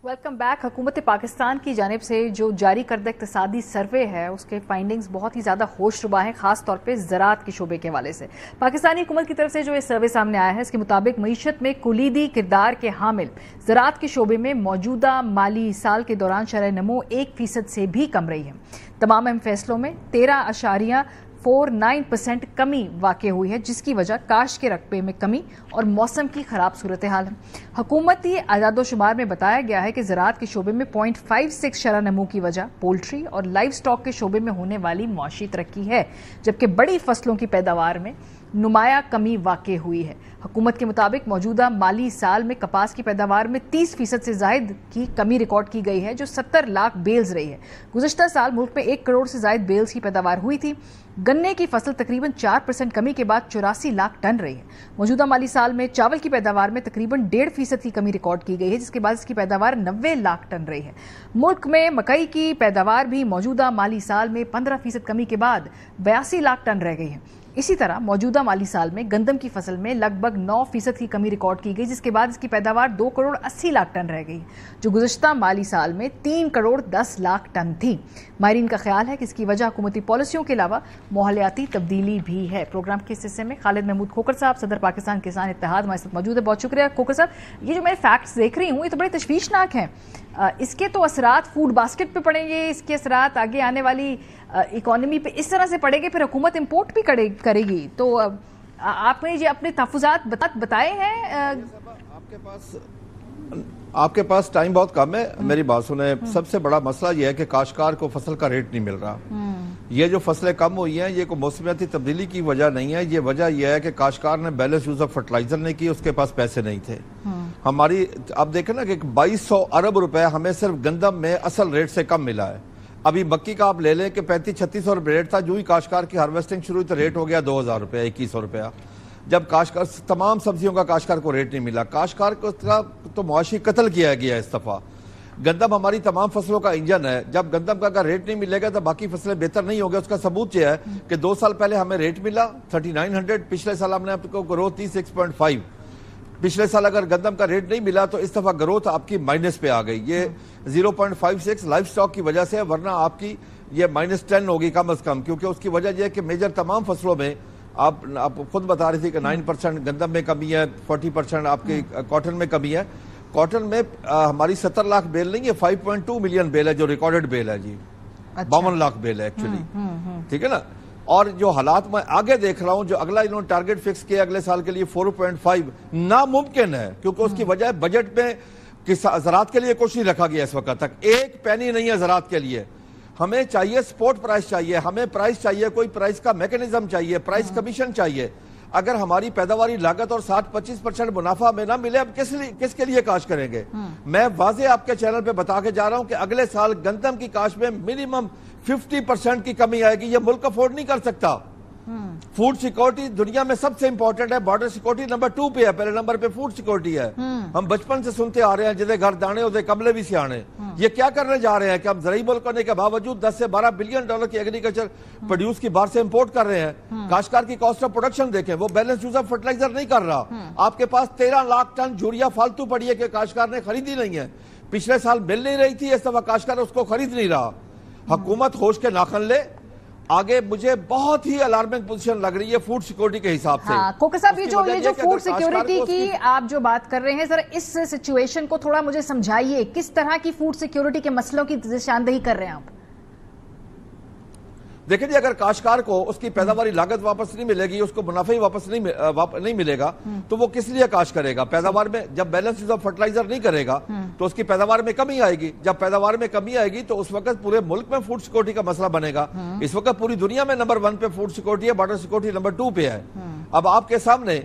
Welcome back. हुकूमत पाकिस्तान की जानिब से जो जारी करदा इक्तिसादी सर्वे है उसके फाइंडिंग्स बहुत ही ज़्यादा होशरुबा हैं, खास तौर पे ज़राअत के शोबे के हवाले से। पाकिस्तानी हुकूमत की तरफ से जो ये सर्वे सामने आया है इसके मुताबिक मईशत में कुलीदी किरदार के हामिल ज़राअत के शोबे में मौजूदा माली साल के दौरान शरह नमो 1% से भी कम रही है। तमाम अहम फैसलों में 13.49% कमी वाक़ई हुई है, जिसकी वजह काश के रकबे में कमी और मौसम की खराब सूरत हाल है। हुकूमती आदादोशुमार में बताया गया है कि ज़राअत के शोबे में 0.56 शरह नमू की वजह पोल्ट्री और लाइव स्टॉक के शोबे में होने वाली मौशी तरक्की है, जबकि बड़ी फसलों की पैदावार में नुमाया कमी वाक़ई हुई है। हुकूमत के मुताबिक मौजूदा माली साल में कपास की पैदावार में 30% से जायद की कमी रिकॉर्ड की गई है, जो 70 लाख बेल्स रही है। गुज़श्ता साल मुल्क में 1 करोड़ से जायद बेल्स की पैदावार हुई थी। गन्ने की फसल तकरीबन 4% कमी के बाद 84 लाख टन रही है। मौजूदा माली साल में चावल की पैदावार में तकरीबन 1.5% की कमी रिकॉर्ड की गई है, जिसके बाद इसकी पैदावार 90 लाख टन रही है। मुल्क में मकई की पैदावार भी मौजूदा माली साल में 15% कमी के बाद 82 लाख टन रह गई है। इसी तरह मौजूदा माली साल में गंदम की फसल में लगभग 9% की कमी रिकॉर्ड की गई, जिसके बाद इसकी पैदावार 2 करोड़ 80 लाख टन रह गई, जो गुज़श्ता माली साल में 3 करोड़ 10 लाख टन थी। माहिरीन का ख्याल है कि इसकी वजह हुकूमती पॉलिसियों के अलावा माहौलियाती तब्दीली भी है। प्रोग्राम के इस हिस्से में खालिद महमूद खोखर साहब, सदर पाकिस्तान किसान इत्तेहाद, हमारे साथ मौजूद है। बहुत शुक्रिया खोखर साहब। ये जो मैं फैक्ट्स देख रही हूँ ये तो बड़े तशवीशनाक हैं। इसके तो असरात फूड बास्केट पे पड़ेंगे, इसके असरात आगे आने वाली इकोनॉमी पे इस तरह से पड़ेंगे, फिर हुकूमत इंपोर्ट भी करेगी। तो आपने ये अपने तहफ़्फ़ुज़ात बताए हैं। आपके पास टाइम बहुत कम है, मेरी बात सुने। सबसे बड़ा मसला यह है कि काश्तकार को फसल का रेट नहीं मिल रहा। ये जो फसलें कम हुई हैं ये कोई मौसमियाती तब्दीली की वजह नहीं है। ये वजह यह है कि काश्तकार ने बैलेंस यूज ऑफ फर्टिलाइजर नहीं की, उसके पास पैसे नहीं थे। हमारी अब देखें ना कि 2200 अरब रुपए हमें सिर्फ गंदम में असल रेट से कम मिला है। अभी मक्की का आप ले लें कि 35-36 रुपए रेट था, जो ही काश्तकार की हार्वेस्टिंग शुरू हुई तो रेट हो गया 2000 रुपया, 2100 रुपया। जब काश्तकार तमाम सब्जियों का काश्तकार को रेट नहीं मिला, काश्तकार को तो मुआशी कत्ल किया गया इस दफा। गंदम हमारी तमाम फसलों का इंजन है, जब गंदम का अगर रेट नहीं मिलेगा तो बाकी फसलें बेहतर नहीं होगी। उसका सबूत यह है कि 2 साल पहले हमें रेट मिला 3900, पिछले साल हमने आपको ग्रोथ थी 6.5। पिछले साल अगर गंदम का रेट नहीं मिला तो इस दफा ग्रोथ आपकी माइनस पे आ गई। ये 0.56 लाइफ स्टॉक की वजह से, वरना आपकी ये -10 होगी कम अज कम, क्योंकि उसकी वजह यह है कि मेजर तमाम फसलों में आप खुद बता रही थी कि 9% गंदम में कमी है, 40% आपके कॉटन में कमी है। कॉटन में हमारी 70 लाख बेल नहीं है, 5.2 मिलियन बेल है जो रिकॉर्डेड बेल है जी। 52 लाख बेल है एक्चुअली, ठीक है ना। और जो हालात मैं आगे देख रहा हूं, जो अगला इन्होंने टारगेट फिक्स किया अगले साल के लिए 4.5 नामुमकिन है, क्योंकि उसकी वजह बजट में ज़राअत के लिए कुछ नहीं रखा गया इस वक्त तक। एक पैनी नहीं है ज़राअत के लिए। हमें चाहिए स्पॉट प्राइस चाहिए, हमें प्राइस चाहिए, कोई प्राइस का मैकेनिज्म चाहिए, प्राइस कमीशन चाहिए। अगर हमारी पैदावारी लागत और 60-25% मुनाफा में ना मिले, अब किसके लिए काश करेंगे। मैं वाजे आपके चैनल पे बता के जा रहा हूं कि अगले साल गंदम की काश में मिनिमम 50% की कमी आएगी। ये मुल्क अफोर्ड नहीं कर सकता। फूड सिक्योरिटी दुनिया में सबसे इंपॉर्टेंट है, बॉर्डर सिक्योरिटी नंबर 2 पे है, पहले नंबर पे फूड सिक्योरिटी है। हम बचपन से सुनते आ रहे हैं, जिसे घर दाने उसे कमले भी सियाने। ये क्या करने जा रहे हैं कि हम ज़राई मुल्क होने के बावजूद 10 से 12 बिलियन डॉलर की एग्रीकल्चर प्रोड्यूस की बाहर से इंपोर्ट कर रहे हैं। काश्तकार की कॉस्ट ऑफ प्रोडक्शन देखें, वो बैलेंस यूज ऑफ फर्टिलाइजर नहीं कर रहा। आपके पास 13 लाख टन यूरिया फालतू पड़ी है कि काश्तकार ने खरीदी नहीं है। पिछले साल मिल नहीं रही थी, इस दफा काश्तकार उसको खरीद नहीं रहा। हुकूमत होश के नाखन ले। आगे मुझे बहुत ही अलार्मिंग पोजीशन लग रही है फूड सिक्योरिटी के हिसाब से। खोखर साहब, ये जो फूड सिक्योरिटी की आप जो बात कर रहे हैं, जरा इस सिचुएशन को थोड़ा मुझे समझाइए। किस तरह की फूड सिक्योरिटी के मसलों की निशानदेही कर रहे हैं आप? देखिए जी, अगर काश्तकार को उसकी पैदावारी लागत वापस नहीं मिलेगी, उसको मुनाफा ही वापस नहीं मिलेगा, तो वो किस लिए काश करेगा। पैदावार में जब बैलेंस यूज ऑफ फर्टिलाइजर नहीं करेगा तो उसकी पैदावार में कमी आएगी। जब पैदावार में कमी आएगी तो उस वक्त पूरे मुल्क में फूड सिक्योरिटी का मसला बनेगा। इस वक्त पूरी दुनिया में नंबर 1 पे फूड सिक्योरिटी है, बॉर्डर सिक्योरिटी नंबर 2 पे है। अब आपके सामने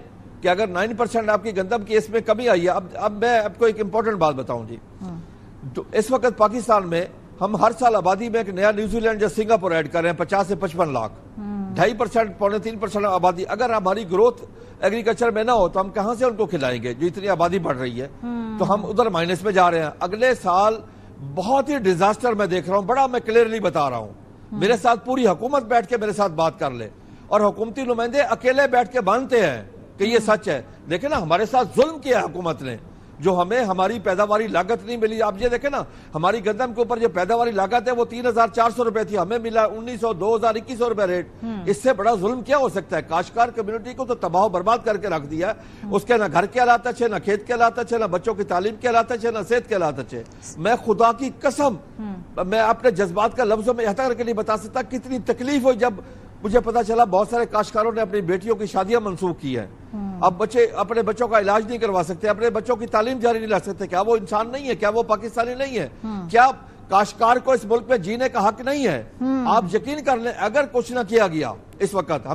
कि अगर 9% आपकी गंदम की इसमें कमी आई है। अब मैं आपको एक इंपॉर्टेंट बात बताऊं जी। तो इस वक्त पाकिस्तान में हम हर साल आबादी में एक नया न्यूजीलैंड या सिंगापुर ऐड कर रहे हैं, 50 से 55 लाख, 2.5% 2.3% आबादी। अगर हमारी ग्रोथ एग्रीकल्चर में ना हो तो हम कहां से उनको खिलाएंगे, जो इतनी आबादी बढ़ रही है। तो हम उधर माइनस में जा रहे हैं। अगले साल बहुत ही डिजास्टर मैं देख रहा हूं, बड़ा मैं क्लियरली बता रहा हूं। मेरे साथ पूरी हुकूमत बैठ के मेरे साथ बात कर ले, और हुकूमती नुमाइंदे अकेले बैठ के मानते हैं कि ये सच है। देखे ना, हमारे साथ जुल्म किया हुकूमत ने। جو ہمیں ہماری پیداواری لاگت نہیں ملی. آپ یہ دیکھیں نا, ہماری گندم کے اوپر جو پیداواری لاگت ہے وہ 3,400 روپے تھی, ہمیں ملا 1,900, 2,000, 2,100 روپے ریٹ. اس سے بڑا ظلم کیا ہو سکتا ہے؟ کاشتکار کمیونٹی کو تو تباہ و برباد کر کے رکھ دیا. اس کے نہ گھر کے حالات اچھے, نہ کھیت کے حالات اچھے, نہ بچوں کی تعلیم کے حالات اچھے, نہ صحت کے حالات اچھے. میں خدا کی قسم میں اپنے جذبات کا لفظوں میں یہاں تک کر کے نہیں بتا سکتا کتنی تکلیف ہوئی جب مجھے پتا چلا بہت سارے کاشتکاروں نے اپنی بیٹیوں کی شادیاں منسوخ کی ہیں. اب بچے اپنے بچوں کا علاج نہیں کروا سکتے, اپنے بچوں کی تعلیم جاری نہیں لا سکتے. کیا وہ انسان نہیں ہے؟ کیا وہ پاکستانی نہیں ہے؟ کیا کاشتکار کو اس ملک میں جینے کا حق نہیں ہے؟ آپ یقین کر لیں اگر کچھ نہ کیا گیا اس وقت,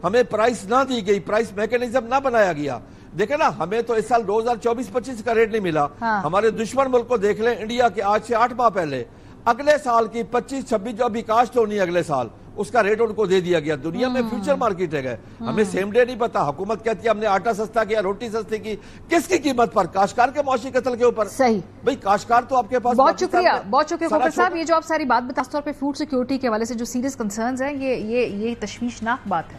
ہمیں پرائس نہ دی گئی, پرائس میکینزم نہ بنایا گیا. دیکھیں نا, ہمیں تو اس سال 2024-25 کا ریٹ نہیں ملا. ہمارے دشمن ملک کو دیکھ لیں, انڈیا کے آج سے 8 ماہ پہلے اگلے سال کی 25-26 جو ابھی کاشت ہونی ہے اگلے سال, اس کا ریٹ ان کو دے دیا گیا. دنیا میں فیوچر مارکیٹ ہے گئے, ہمیں سیم ڈے نہیں پتا. حکومت کہتی ہے ہم نے آٹا سستا کیا, روٹی سستی کی, کس کی قیمت پر؟ کاشتکار کے معاشی قتل کے اوپر. صحیح بھئی کاشتکار تو آپ کے پاس. بہت شکریہ کوکر صاحب. یہ جو آپ ساری بات بتا, خاص طور پہ فوڈ سیکیورٹی کے حوالے سے جو سیریس کنسرنز ہیں, یہ تشویشناک بات ہے.